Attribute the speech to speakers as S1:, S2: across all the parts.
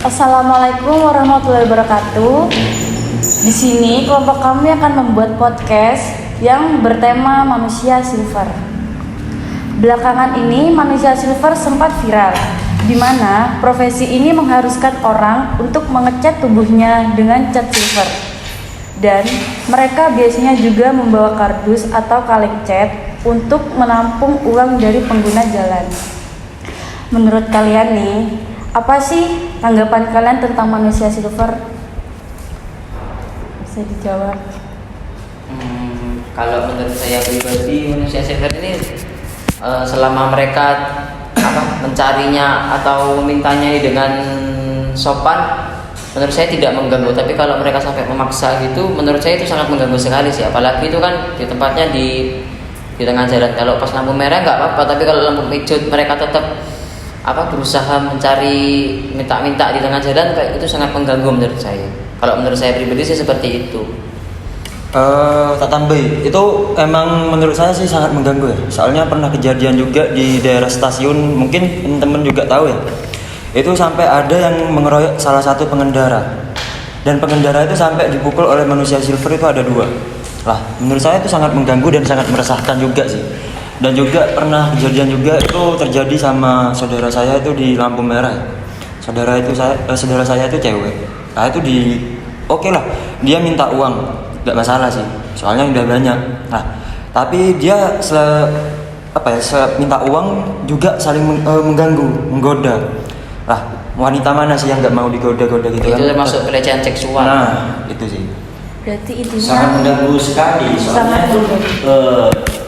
S1: Assalamualaikum warahmatullahi wabarakatuh. Di sini kelompok kami akan membuat podcast yang bertema manusia silver. Belakangan ini manusia silver sempat viral, di mana profesi ini mengharuskan orang untuk mengecat tubuhnya dengan cat silver. Dan mereka biasanya juga membawa kardus atau kaleng cat untuk menampung uang dari pengguna jalan. Menurut kalian nih, apa sih tanggapan kalian tentang manusia silver? Bisa dijawab.
S2: Kalau menurut saya pribadi, manusia silver ini selama mereka mencarinya atau memintanya dengan sopan, menurut saya tidak mengganggu. Tapi kalau mereka sampai memaksa gitu, menurut saya itu sangat mengganggu sekali sih. Apalagi itu kan di tempatnya di tengah jalan. Kalau pas lampu merah nggak apa-apa, tapi kalau lampu hijau mereka tetap berusaha mencari minta-minta di tengah jalan, kayak itu sangat mengganggu menurut saya. Kalau menurut saya pribadi sih seperti itu.
S3: Tak tambahin, itu emang menurut saya sih sangat mengganggu ya. Soalnya pernah kejadian juga di daerah stasiun, mungkin teman-teman juga tahu ya. Itu sampai ada yang mengeroyok salah satu pengendara. Dan pengendara itu sampai dipukul oleh manusia silver itu ada 2. Lah, menurut saya itu sangat mengganggu dan sangat meresahkan juga sih. Dan juga pernah kejadian juga itu terjadi sama saudara saya itu di lampu merah. Saudara saya itu cewek. Nah itu oke lah, dia minta uang, nggak masalah sih. Soalnya udah banyak. Nah, tapi dia minta uang juga saling mengganggu, menggoda. Lah, wanita mana sih yang nggak mau digoda-goda gitu kan?
S2: Itu termasuk pelecehan seksual.
S3: Nah, itu sih.
S1: Berarti intinya
S4: Sangat mengganggu sekali. Soalnya itu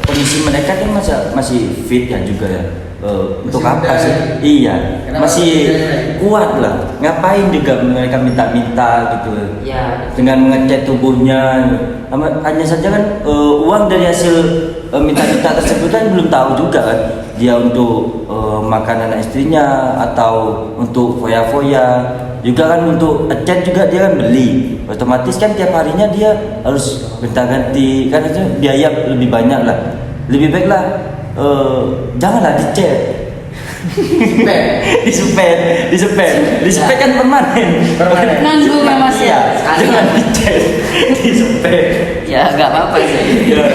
S4: kondisi mereka kan masih fit ya juga ya. Untuk apa sih? Iya, masih kuat lah. Ngapain juga mereka minta-minta gitu?
S2: Ya.
S4: Dengan mengecat tubuhnya. Hanya saja kan uang dari hasil minta-minta tersebut kan belum tahu juga kan. Dia untuk makan anak istrinya atau untuk foya-foya. Juga kan untuk cat juga dia kan beli. Otomatis kan tiap harinya dia harus gonta-ganti. Kan itu biaya lebih banyak lah. Lebih baiklah janganlah dicat. Disepet kan permanen.
S1: nanggung ya Mas ya.
S4: Jangan dicat, disepet.
S2: Ya nggak apa-apa sih.
S4: Ya.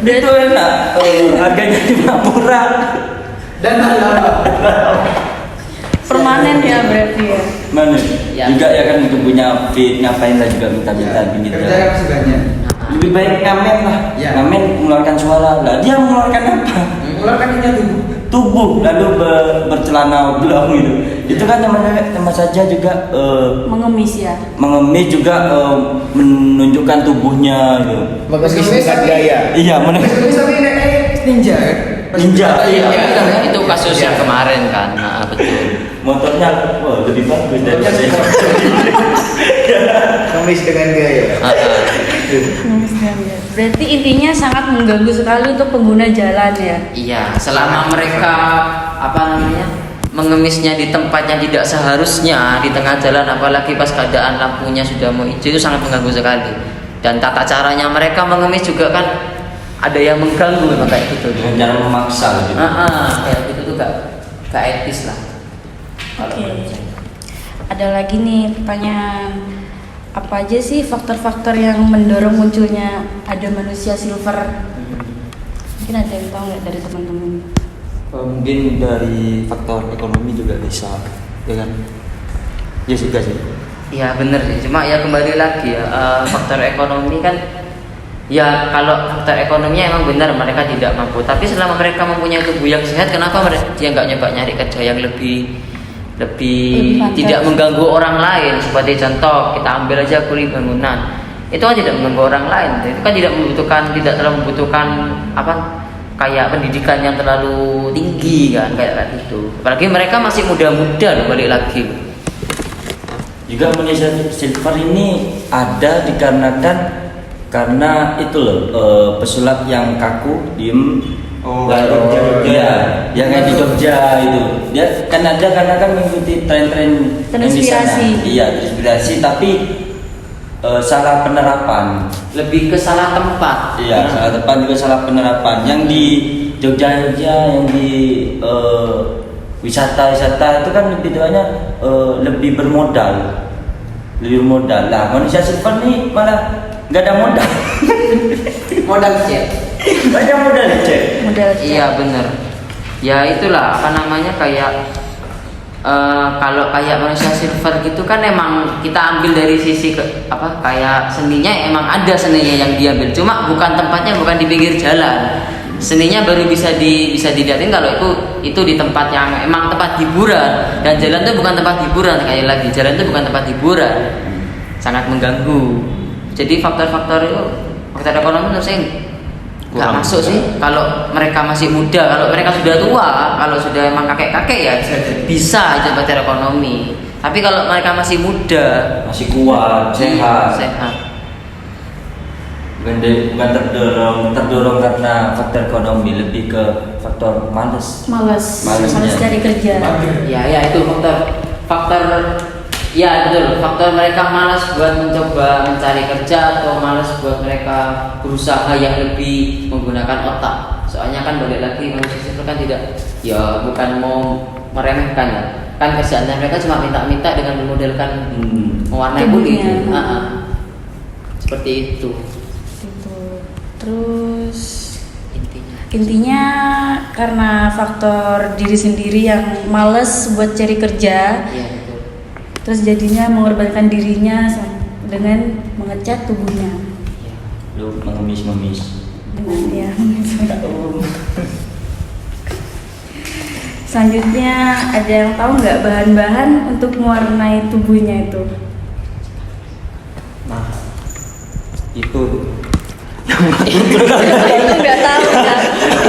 S4: Itu enak. Harganya cuma murah
S5: Dan lama.
S1: Permanen ya berarti ya.
S4: mana?
S2: Ya.
S4: Juga ya kan untuk punya fit, ngapain lah juga minta-minta pinggir
S5: Kerja
S4: jalan.
S5: masih banyak.
S4: Lebih baik ngamen lah.
S5: Ya.
S4: Ngamen mengeluarkan suara. Lah dia mengeluarkan apa?
S5: Mengeluarkan minyak
S4: Tubuh lalu bercelana oblong gitu. Itu kan sama saja juga
S1: Mengemis ya.
S4: mengemis juga menunjukkan tubuhnya gitu.
S5: Mengemis dengan gaya.
S4: Iya,
S5: Mengemis tapi ninja kan?
S4: Ninja, iya.
S2: Itu kasus yang kemarin kan. Nah, betul.
S4: Motornya lebih bagus dari saya.
S5: Mengemis dengan gaya.
S1: Mengemis dengan gaya. Berarti intinya sangat mengganggu sekali untuk pengguna jalan ya.
S2: Iya, selama mereka mengemisnya di tempat yang tidak seharusnya di tengah jalan, apalagi pas keadaan lampunya sudah mau hijau, itu sangat mengganggu sekali. Dan tata caranya mereka mengemis juga kan ada yang mengganggu memang kayak gitu.
S4: Dengan cara memaksa gitu.
S2: Kayak gitu tuh gak etis lah. Kalau
S1: Oke.
S2: menurut saya.
S1: Ada lagi nih pertanyaan. Apa aja sih faktor-faktor yang mendorong munculnya ada manusia silver? Mungkin ada yang tahu nggak dari teman-teman?
S3: Mungkin dari faktor ekonomi juga bisa, ya kan? Ya juga sih.
S2: Iya bener sih, cuma ya kembali lagi ya faktor ekonomi kan. Ya kalau faktor ekonominya emang benar mereka tidak mampu, tapi selama mereka mempunyai tubuh yang sehat, kenapa dia nggak nyoba nyari kerja yang lebih
S1: pantas.
S2: tidak mengganggu orang lain? Seperti contoh kita ambil aja kuli bangunan, itu kan tidak mengganggu orang lain, itu kan tidak terlalu membutuhkan kayak pendidikan yang terlalu tinggi kan kayak gitu. Apalagi mereka masih muda-muda loh, balik lagi.
S4: Juga manusia silver ini ada dikarenakan karena itu loh pesulap yang kaku, diem. Iya, yang kayak di Jogja itu. Dia kan ada karena kan mengikuti tren-tren yang di sana.
S1: Terinspirasi.
S4: Iya, terinspirasi tapi salah penerapan.
S2: Lebih ke salah tempat.
S4: Iya, salah tempat juga salah penerapan. Yang di Jogja, yang di wisata itu kan lebih banyak lebih bermodal. Lah manusia silver nih malah nggak ada modal.
S5: Modal chat.
S4: Nggak ada modal cek.
S1: Model
S2: Iya bener. Ya itulah apa namanya kayak kalau kayak manusia silver gitu kan emang kita ambil dari sisi kayak seninya emang ada seninya yang diambil, cuma bukan tempatnya bukan di pinggir jalan. Seninya baru bisa dilihatin kalau itu di tempat yang emang tempat hiburan, dan jalan itu bukan tempat hiburan. Kayak lagi jalan itu bukan tempat hiburan, sangat mengganggu. Jadi faktor ekonomi menurut saya nggak masuk sih. Kalau mereka masih muda, kalau mereka sudah tua, kalau sudah emang kakek-kakek ya bisa aja faktor ekonomi. Tapi kalau mereka masih muda,
S4: Masih kuat, sehat.
S2: sehat.
S4: Bukan terdorong karena faktor ekonomi, lebih ke faktor males.
S1: males
S4: Malesnya.
S1: cari kerja.
S2: Ya itu faktor ya betul, faktor mereka malas buat mencoba mencari kerja atau malas buat mereka berusaha yang lebih menggunakan otak. Soalnya kan balik lagi manusia itu kan tidak, ya bukan mau meremehkan ya, kan kerjaan mereka cuma minta-minta dengan memodelkan mewarnai kulit.
S1: Tubuhnya.
S2: Seperti itu
S1: Gitu. Terus
S2: intinya.
S1: intinya karena faktor diri sendiri yang males buat cari kerja,
S2: Iya betul.
S1: terus jadinya mengorbankan dirinya dengan mengecat tubuhnya
S2: Iya.
S4: Lu mengemis.
S1: dengan ya. Selanjutnya ada yang tahu nggak bahan-bahan untuk mewarnai tubuhnya itu?
S3: Nah, itu
S1: Itu nggak tahu kan?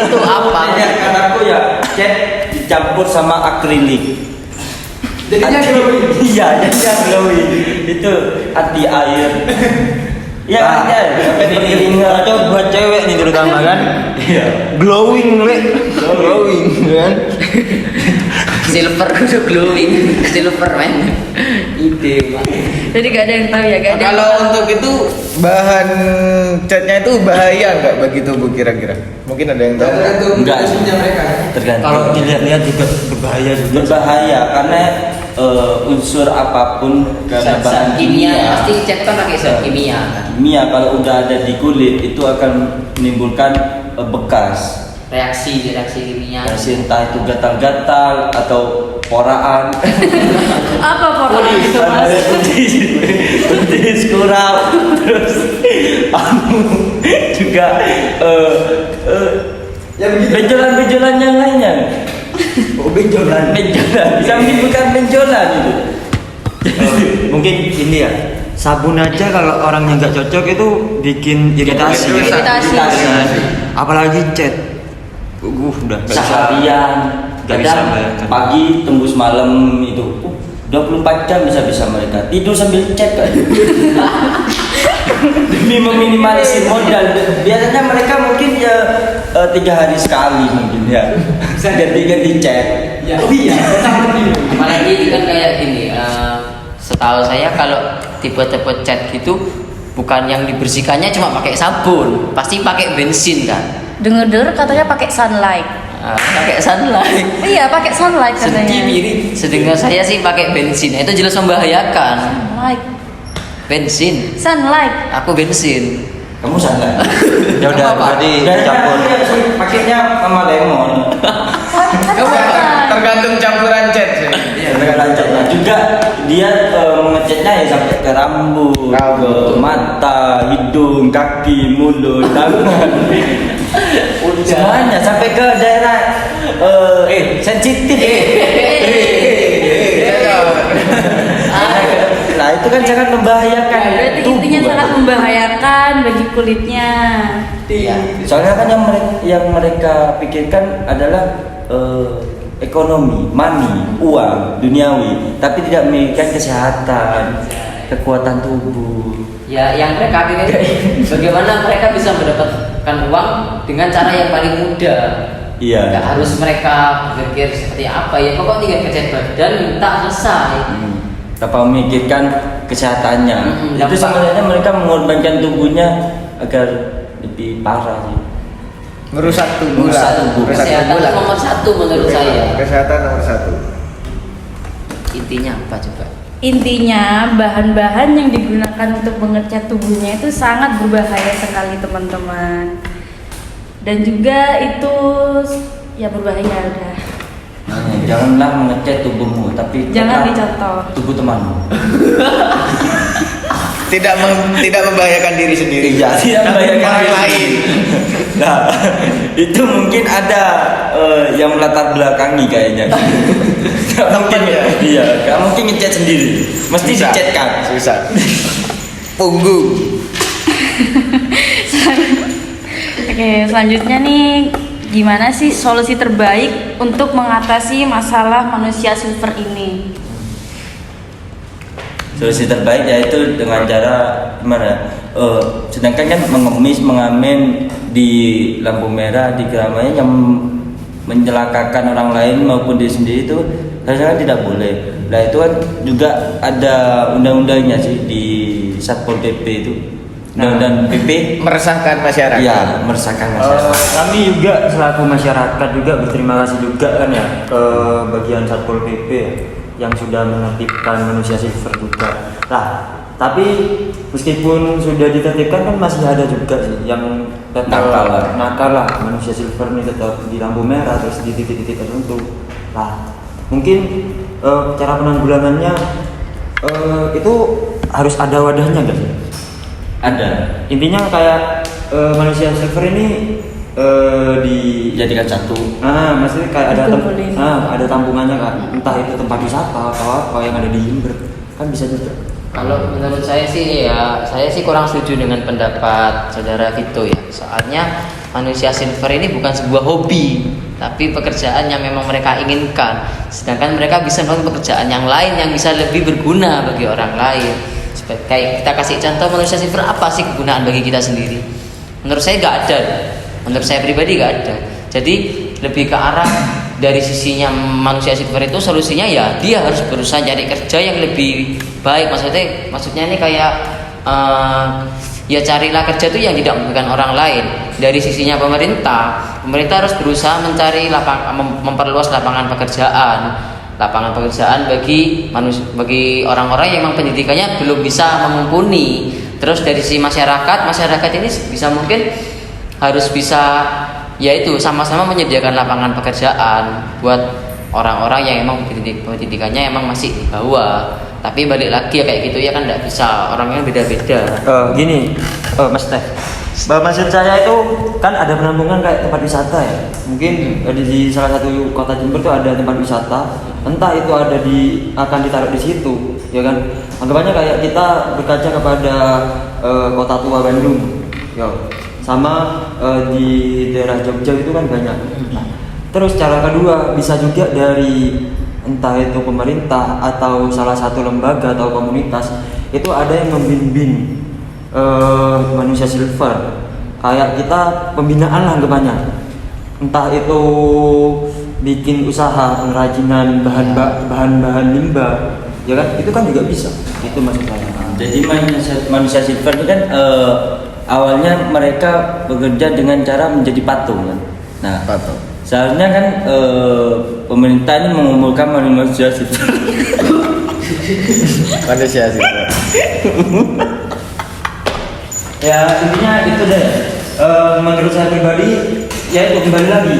S2: Itu apa?
S4: Karena aku ya cat dicampur sama akrilik.
S5: Jadinya glowing.
S4: Iya, jadinya glowing. Itu anti air. Iya, aja sampai berkeringat.
S3: cocok buat cewek nih terutama kan.
S4: Iya.
S3: Glowing kan.
S2: Silver udah glowing, silver man. Ide Pak.
S1: Jadi nggak ada yang tahu ya, nggak ada. yang
S5: Kalau
S1: tahu.
S5: untuk itu bahan catnya itu bahaya nggak bagi tubuh kira-kira? Mungkin ada yang tahu.
S4: Enggak sih. Tergantung.
S3: Kalau dilihat-lihat juga berbahaya juga.
S4: Berbahaya karena unsur apapun karena bahan
S2: kimia pasti cat kan pakai zat kimia kan.
S4: kimia kalau udah ada di kulit itu akan menimbulkan bekas.
S2: Reaksi kimia.
S4: Reaksi entah itu gatal-gatal atau poraan.
S1: Apa pokoknya itu mas?
S4: Petis kurang terus juga benjolan-benjolan yang lainnya. Benjolan bisa menimbulkan benjolan itu.
S3: Mungkin ini ya, sabun aja kalau orangnya nggak cocok itu bikin iritasi.
S1: Iritasi.
S3: Apalagi cat. Udah nggak bisa.
S4: Seharian
S3: Nggak bisa
S4: kadang
S3: bayangkan.
S4: pagi tembus malam itu 24 jam bisa mereka tidur sambil chat kan. Demi meminimalisir modal. Biasanya mereka mungkin ya 3 hari sekali mungkin ya ganti chat.
S5: Ya, oh iya,
S2: Apalagi kan kayak gini, setahu saya kalau tipe-tipe cat gitu bukan yang dibersihkannya cuma pakai sabun, pasti pakai bensin kan.
S1: Dengar-dengar katanya pakai sunlight.
S2: Pakai sunlight.
S1: Iya, pakai sunlight katanya.
S2: Sedengar saya sih pakai bensin. Itu jelas membahayakan.
S1: Sunlight.
S2: Bensin.
S1: Sunlight.
S2: Aku bensin.
S4: Kamu sadar?
S3: Ya udah berarti campur.
S4: Pakainya sama lemon.
S5: tergantung campuran cat sih.
S4: Nah, juga dia mengecatnya ya sampai ke rambut, ke mata, hidung, kaki, mulut, tangan. Semuanya sampai ke daerah sensitif. Nah itu kan sangat membahayakan.
S1: Berarti
S4: tubuh,
S1: intinya
S4: kan?
S1: sangat membahayakan bagi kulitnya.
S2: Iya.
S4: Soalnya kan yang mereka pikirkan adalah ekonomi, money, uang, duniawi, tapi tidak memikirkan kesehatan, kekuatan tubuh.
S2: Ya, yang mereka pikir bagaimana mereka bisa mendapatkan uang dengan cara yang paling mudah.
S4: Iya.
S2: Nggak harus mereka berpikir seperti apa ya. Pokoknya tinggal kecat badan minta selesai.
S4: Tanpa memikirkan kesehatannya. Itu
S2: Dampak.
S4: sebenarnya mereka mengorbankan tubuhnya agar lebih parah sih.
S5: Merusak tubuh
S2: Merusak
S5: lah.
S2: tubuh.
S5: Merusak
S2: Kesehatan
S5: tubuh lah.
S2: nomor satu menurut
S5: Oke,
S2: saya.
S5: Kesehatan nomor satu.
S2: Intinya apa coba?
S1: Intinya bahan-bahan yang digunakan untuk mengecat tubuhnya itu sangat berbahaya sekali teman-teman. Dan juga itu ya berbahaya udah.
S4: Janganlah mengecat tubuhmu, tapi
S1: Jangan
S4: ceklah
S1: dicontoh.
S4: tubuh temanmu.
S5: Tidak membahayakan diri sendiri.
S4: Iya, tidak
S5: Tapi
S4: membahayakan
S5: orang
S4: diri
S5: lain.
S4: Nah, itu mungkin ada yang melatar belakangi kayaknya. Gak mungkin
S5: Teman ya?
S4: Iya, gak mungkin ngecat sendiri. Mesti
S5: Susah.
S4: dicatkan.
S5: Susah. Punggung.
S1: Oke, selanjutnya nih gimana sih solusi terbaik untuk mengatasi masalah manusia silver ini?
S4: Solusi terbaik yaitu dengan cara gimana? Sedangkan kan mengemis, mengamen di lampu merah di keramaian yang mencelakakan orang lain maupun diri sendiri itu rasanya tidak boleh. Nah itu kan juga ada undang-undangnya sih di Satpol PP itu. Undang-undang PP.
S5: Meresahkan masyarakat.
S4: Iya, meresahkan masyarakat.
S3: Kami juga selaku masyarakat juga berterima kasih juga kan ya ke bagian Satpol PP ya, yang sudah menertibkan manusia silver juga. Nah, tapi meskipun sudah ditertibkan kan masih ada juga sih yang tetap nakal lah manusia silver ini tetap di lampu merah terus di titik-titik tertentu. Nah, mungkin cara penanggulangannya itu harus ada wadahnya gak sih?
S4: Ada.
S3: Intinya kayak manusia silver ini
S4: Dijadikan satu.
S3: maksudnya kayak ada
S1: Dikumpulin.
S3: ada tampungannya kan, entah itu tempat wisata atau apa yang ada di Jember kan bisa juga.
S2: Kalau menurut saya sih ya, saya sih kurang setuju dengan pendapat saudara Vito ya. Soalnya manusia silver ini bukan sebuah hobi, tapi pekerjaan yang memang mereka inginkan. Sedangkan mereka bisa melakukan pekerjaan yang lain yang bisa lebih berguna bagi orang lain. Seperti kayak kita kasih contoh manusia silver, apa sih kegunaan bagi kita sendiri? Menurut saya nggak ada. Menurut saya pribadi nggak ada. Jadi lebih ke arah dari sisinya manusia silver itu solusinya ya dia harus berusaha cari kerja yang lebih baik. Maksudnya ini kayak ya carilah kerja itu yang tidak merugikan orang lain. Dari sisinya pemerintah harus berusaha mencari memperluas lapangan pekerjaan bagi orang-orang yang memang pendidikannya belum bisa memumpuni. Terus dari sisi masyarakat ini bisa mungkin harus bisa yaitu sama-sama menyediakan lapangan pekerjaan buat orang-orang yang emang pendidikannya emang masih di bawah. Tapi balik lagi ya kayak gitu ya kan tidak bisa, orangnya beda-beda.
S3: Gini, Mas Teh, maksud saya itu kan ada penampungan kayak tempat wisata ya. Mungkin di salah satu kota Jember tuh ada tempat wisata, entah itu akan ditaruh di situ, ya kan? Anggapannya kayak kita berkaca kepada kota tua Bandung, ya. Sama di daerah Jogja itu kan banyak. Nah, terus cara kedua bisa juga dari entah itu pemerintah atau salah satu lembaga atau komunitas itu ada yang membimbing manusia silver. Kayak kita pembinaan lah anggapannya. Entah itu bikin usaha pengrajinan bahan-bahan limbah, ya kan? Itu kan juga bisa. Itu maksud saya.
S4: Jadi manusia silver ini kan awalnya mereka bekerja dengan cara menjadi patung kan. Nah,
S5: Patung.
S4: seharusnya kan pemerintah ini mengumpulkan manusia silver.
S5: Manusia silver.
S3: Ya intinya itu deh. Menurut saya pribadi, ya itu kembali lagi.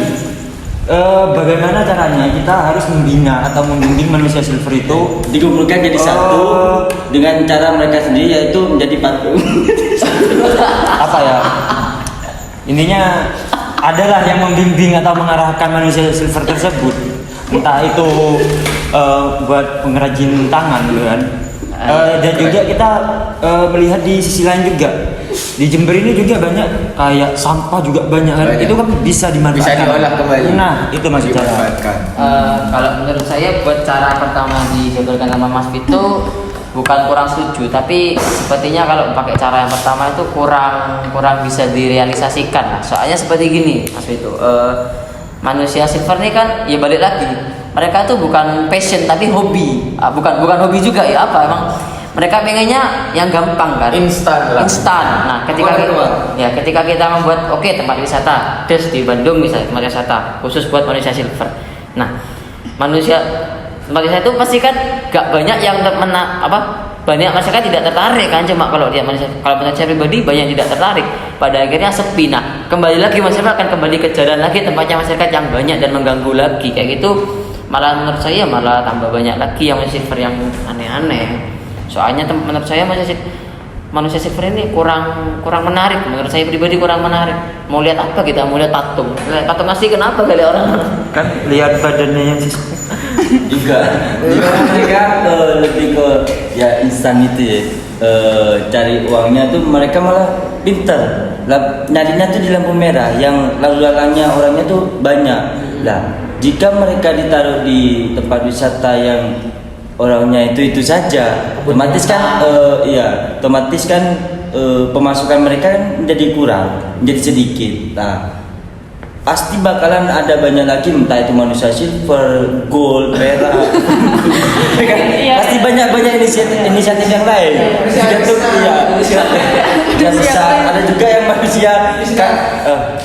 S3: Bagaimana caranya kita harus membina atau membimbing manusia silver itu
S4: Dikumpulkan jadi satu dengan cara mereka sendiri yaitu menjadi patung.
S3: apa ya? Intinya adalah yang membimbing atau mengarahkan manusia silver tersebut. Entah itu buat pengrajin tangan gitu kan. Dan juga kita melihat di sisi lain juga di Jember ini juga banyak kayak sampah juga banyak kan.
S5: Banyak.
S3: Itu kan bisa dimanfaatkan.
S5: Bisa diolah kembali.
S3: Nah itu maksud saya.
S5: Dimanfaatkan.
S2: Kalau menurut saya buat cara pertama dijabarkan sama Mas Vito bukan kurang setuju, tapi sepertinya kalau pakai cara yang pertama itu kurang bisa direalisasikan lah. Soalnya seperti gini Mas Vito, manusia silver ini kan ya balik lagi mereka tuh bukan passion tapi hobi. Bukan hobi juga ya, apa emang mereka pengennya yang gampang kan,
S5: Instan lah.
S2: instan. Nah ketika
S5: Keluar
S2: kita,
S5: doang.
S2: ya ketika kita membuat tempat wisata des di Bandung misalnya, tempat wisata khusus buat manusia silver. Nah tempat wisata itu pasti kan gak banyak yang banyak masyarakat tidak tertarik kan, cuma kalau menurut saya pribadi banyak yang tidak tertarik, pada akhirnya sepi. Nah kembali lagi masyarakat akan kembali ke jalan lagi, tempatnya masyarakat yang banyak dan mengganggu lagi kayak gitu, malah menurut saya malah tambah banyak lagi yang silver yang aneh-aneh. Soalnya menurut saya manusia silver ini kurang menarik, menurut saya pribadi kurang menarik. Mau lihat apa kita? Mau lihat patung asli, kenapa kali orang
S3: Kan lihat badannya yang
S4: juga mereka lebih ke ya instan itu ya, cari uangnya tuh mereka malah pinter nyarinya tuh di lampu merah yang lalu lalangnya orangnya tuh banyak lah. Jika mereka ditaruh di tempat wisata yang orangnya itu saja, otomatis kan pemasukan mereka kan menjadi kurang, menjadi sedikit. Nah pasti bakalan ada banyak lagi, entah itu manusia silver, gold, perak. Pasti banyak inisiatif yang lain. Dan bisa ada juga yang manusia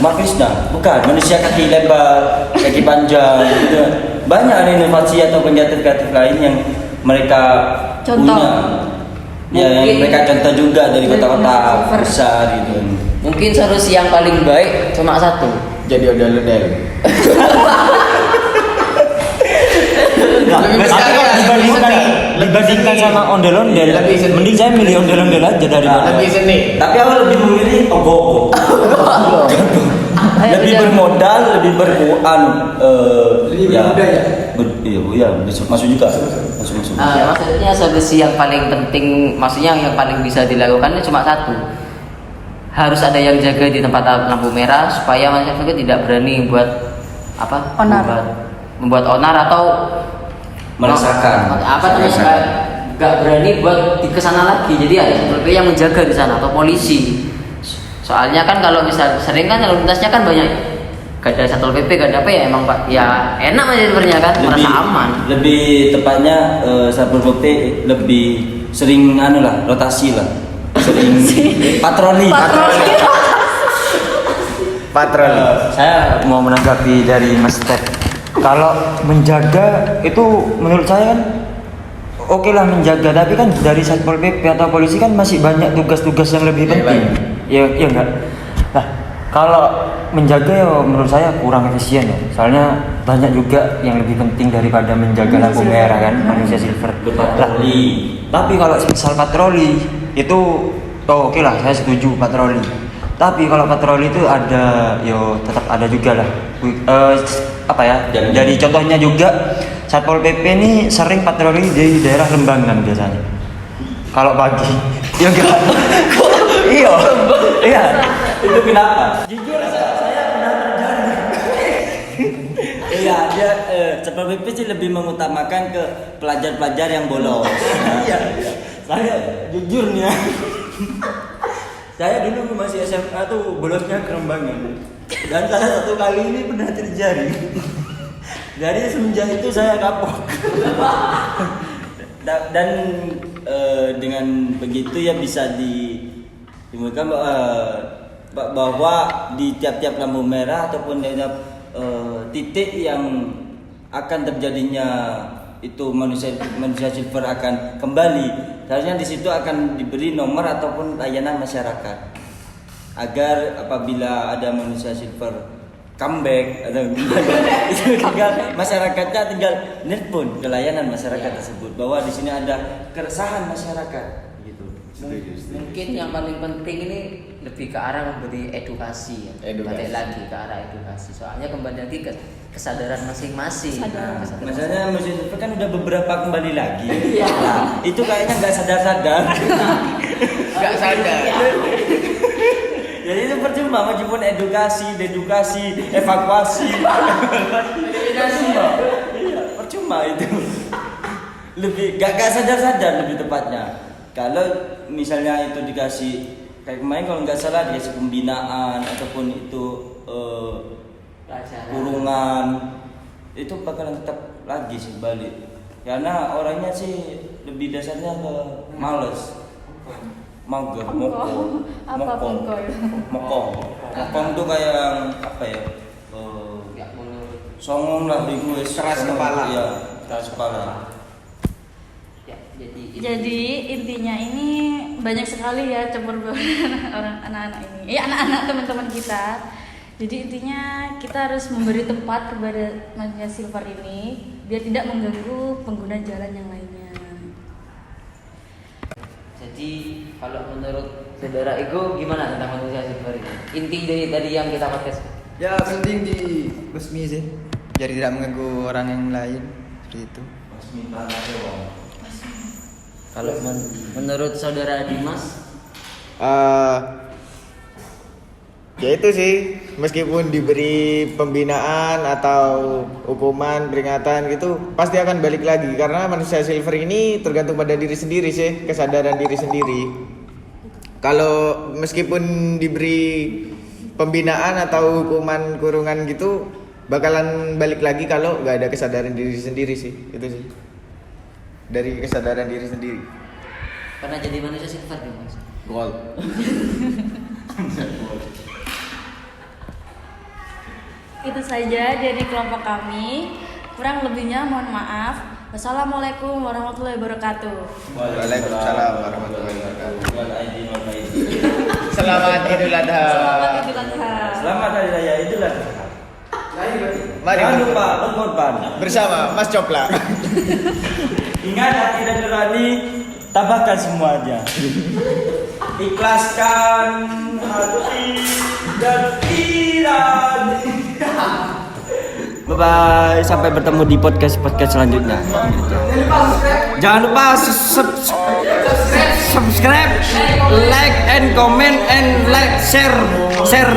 S4: Markrishna, bukan manusia kaki lebar, kaki panjang gitu. Banyak ada inovasi atau kreatif lain yang mereka
S1: Contoh.
S4: punya. Ya, yang mereka contoh juga dari kota-kota besar gitu.
S2: mungkin solusi yang paling baik cuma satu.
S5: Jadi ondel-ondel.
S3: Tapi kalau dibandingkan sama ondel-ondel,
S5: Lebih seni.
S3: mending saya milih ondel-ondel aja daripada.
S5: Lebih seni.
S4: Tapi aku lebih memilih ogoh-ogoh. Lebih bermodal, lebih masuk juga. Masuk.
S2: Maksudnya solusi yang paling penting, maksudnya yang paling bisa dilakukan cuma satu. Harus ada yang jaga di tempat lampu merah supaya masyarakat tidak berani
S1: Onar.
S2: membuat onar atau
S4: Meresahkan.
S2: nggak berani buat di kesana lagi. Jadi ada satpol PP yang menjaga di sana atau polisi. Soalnya kan kalau misal sering kan lalu lintasnya kan banyak, gak ada satpol PP, gak ada apa ya, emang Pak ya enak aja sebenarnya kan, merasa aman.
S4: Lebih tepatnya satpol PP lebih sering rotasi lah. Sering patroli.
S5: Patroli.
S3: Saya mau menanggapi dari Mas Ted. Kalau menjaga itu menurut saya kan oke lah menjaga, tapi kan dari Satpol PP atau polisi kan masih banyak tugas-tugas yang lebih penting. Ya enggak. Nah, kalau menjaga ya menurut saya kurang efisien ya. Soalnya banyak juga yang lebih penting daripada menjaga lampu merah kan, manusia silver.
S4: Patroli.
S3: Tapi kalau misal patroli itu oke lah, saya setuju patroli. Tapi kalau patroli itu tetap ada juga lah. Jadi contohnya juga Satpol PP ini sering patroli di daerah Lembangan biasanya. Kalau pagi, ya enggak. Iya.
S4: Itu kenapa?
S3: Jujur saya pernah terjadi.
S4: Iya, dia Satpol PP sih lebih mengutamakan ke pelajar-pelajar yang bolos.
S3: Iya. Saya jujur nih ya. Saya dulu masih SMA tuh bolosnya ke Lembangan. Dan salah satu kali ini pernah terjadi. Dari semenjak itu saya kapok.
S4: Dan dengan begitu ya bisa ditemukan bahwa di tiap-tiap lampu merah ataupun di tiap titik yang akan terjadinya itu manusia silver akan kembali, seharusnya di situ akan diberi nomor ataupun layanan masyarakat agar apabila ada manusia silver comeback atau itu tinggal masyarakatnya tinggal nelpon ke layanan masyarakat tersebut bahwa di sini ada keresahan masyarakat gitu.
S2: Mungkin yang paling penting ini lebih ke arah memberi edukasi ya. Balik lagi ke arah edukasi. Soalnya kembali lagi ke kesadaran masing-masing.
S1: Kesadaran.
S4: Maksudnya manusia silver kan udah beberapa kembali lagi. Nah, itu kayaknya nggak sadar-sadar.
S2: Nggak sadar.
S4: Jadi itu percuma meskipun edukasi, evakuasi. Percuma itu. Lebih gak sadar-sadar lebih tepatnya. Kalau misalnya itu dikasih kayak kemarin kalau nggak salah dikasih pembinaan ataupun itu kurungan, itu bakalan tetap lagi sih balik. Karena orangnya sih lebih dasarnya ke males, mager, mokong,
S1: Apa pengkol?
S4: mokong tuh kayak yang apa ya? Songong lah itu
S5: Keras kepala.
S4: ya, keras kepala.
S2: Ya,
S1: Jadi intinya ini banyak sekali ya campur orang anak-anak ini, anak-anak teman-teman kita. Jadi intinya kita harus memberi tempat kepada manusia silver ini biar tidak mengganggu pengguna jalan yang lainnya.
S2: Jadi kalau menurut saudara Ego gimana tentang manusia silver ini? Inti dari tadi yang kita podcast.
S5: Ya penting di resmi sih, biar tidak mengganggu orang yang lain seperti itu.
S2: Kalau menurut saudara Dimas,
S5: Ya itu sih, meskipun diberi pembinaan atau hukuman, peringatan gitu, pasti akan balik lagi karena manusia silver ini tergantung pada diri sendiri sih, kesadaran diri sendiri. Kalau meskipun diberi pembinaan atau hukuman kurungan gitu, bakalan balik lagi kalau nggak ada kesadaran diri sendiri sih, itu sih. Dari kesadaran diri sendiri.
S2: pernah jadi manusia silver Dimas?
S5: Gold.
S1: Itu saja dari kelompok kami. Kurang lebihnya mohon maaf. Wassalamualaikum warahmatullahi wabarakatuh.
S5: Waalaikumsalam warahmatullahi wabarakatuh. Selamat Idul Adha.
S1: Selamat Idul Adha.
S4: Selamat Hari Raya Idul Adha.
S5: Mari
S4: Jangan lupa berkorban.
S5: bersama Mas Copla.
S4: Ingat hati dan nurani, tambahkan semuanya. Ikhlaskan hati dan pikiran. Bye-bye, sampai bertemu di podcast selanjutnya. Jangan lupa subscribe, like and comment and share.